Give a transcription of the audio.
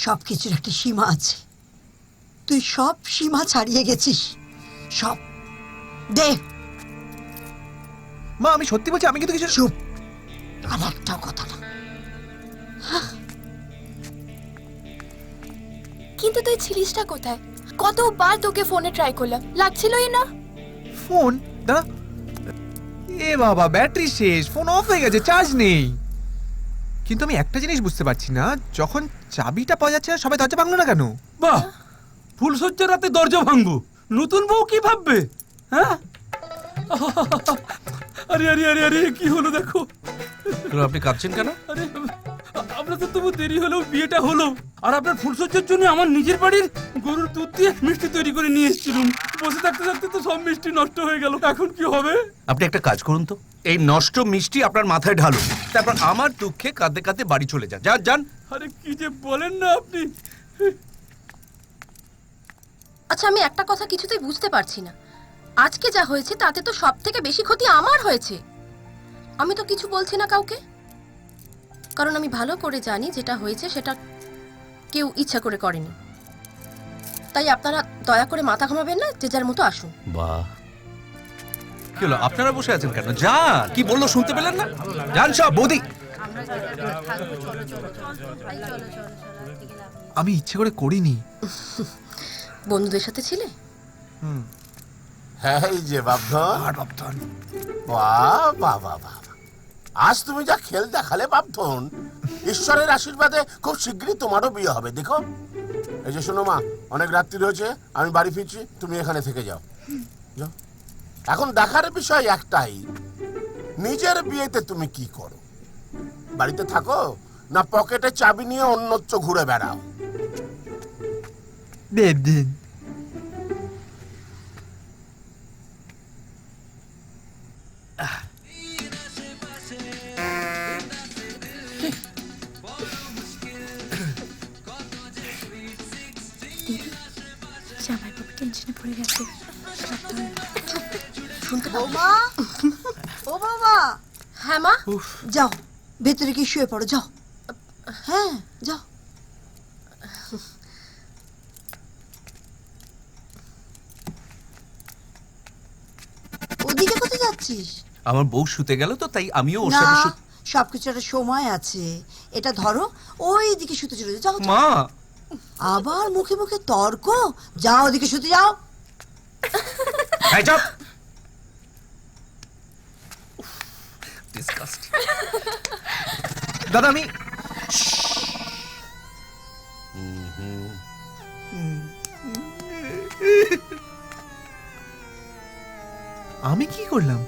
সবকিছুর একটা সীমা আছে, তুই সব সীমা ছাড়িয়ে গেছিস, সব। দে। মা আমি সত্যি বলছি, আমি কিন্তু কিছু। চুপ, আর একটাও কথা না। কিন্তু তুই ছিলিসটা কোথায়? কতবার তোকে ফোনে ট্রাই করলাম, লাগছিলই না। ফোন দাঁড়া, এ বাবা ব্যাটারি শেষ, ফোন অফ হয়ে গেছে, চার্জ নেই। কিন্তু আমি একটা জিনিস বুঝতে পারছি না, যখন চাবিটা পাওয়া যাচ্ছে না সবাই দরজা ভাঙলো না কেন? বাহ, ফুলসজ্জার রাতে দরজা ভাঙবো, নতুন বউ কি ভাববে? হ্যাঁ, আরে আরে আরে আরে কি হলো দেখো। আপনি কাঁদছেন কেন? আরে আপনাদের তবু দেরি হলেও বিয়েটা হলো, আর আপনার ফুলসজ্জার জন্য আমার নিজের বাড়ির গরুর দুধ দিয়ে মিষ্টি তৈরি করে নিয়ে এসেছিলাম। বসে থাকতে থাকতে তো সব মিষ্টি নষ্ট হয়ে গেল, এখন কি হবে? আপনি একটা কাজ করুন তো, এই নষ্ট মিষ্টি আপনার মাথায় ঢালুন, তারপর আমার দুঃখে কাঁদতে কাঁদতে বাড়ি চলে যান। যান যান। আরে কি যে বলেন না আপনি। আচ্ছা, আমি একটা কথা কিছুতেই বুঝতে পারছি না, আজকে যা হয়েছে তাতে তো সব থেকে বেশি ক্ষতি আমার হয়েছে। আমি তো কিছু বলছি না কাউকে, কারণ আমি ভালো করে জানি যেটা হয়েছে সেটা কেউ ইচ্ছা করে করেনি। তাই আপনারা দয়া করে মাথা ঘামাবেন না, যে যার মতো আসুন। বাহ, কি হলো আপনারা বসে আছেন কেন? যান, কি বললো শুনতে পেলেন না? যান সব। বৌদি, আমি ইচ্ছে করে করিনি। বন্ধুদের সাথে ছিলে? হ্যাঁ, এই যে বাপধন। বাহ বাহ বাহ বাহ, আজ তুমি যা খেল দেখালে বাপধন, ঈশ্বরের আশীর্বাদে খুব শীঘ্রই তোমারও বিয়ে হবে। দেখো, এই যে শোনো মা, অনেক রাত্রি হয়েছে, আমি বাড়ি ফিরছি, তুমি এখানে থেকে যাও। যাও। এখন দেখার বিষয় একটাই, নিজের বিয়েতে তুমি কি করো? বাড়িতে থাকো না পকেটে চাবি নিয়ে অন্যত্র ঘুরে বেড়াও? দিন জামাইবাবু টেনশনে পড়ে গেছে। শুনতে বৌমা, ও বাবা, হ্যাঁ মা। যাও ভেতরে গিয়ে শুয়ে পড়ো, যাও। হ্যাঁ যাও। ওদিকে কোথায় যাচ্ছিস? আমার বউ শুতে গেল তো, তাই আমিও ওর না, সাথে সবকিছু একটা সময় আছে, এটা ধরো, ওই দিকে শুতে চলে যাও। যাও, মা, আবার মুখে মুখে তর্ক, যাও ওদিকে শুতে যাও। এই চুপ। Disgusting. দাদা আমি আমি কি করলাম?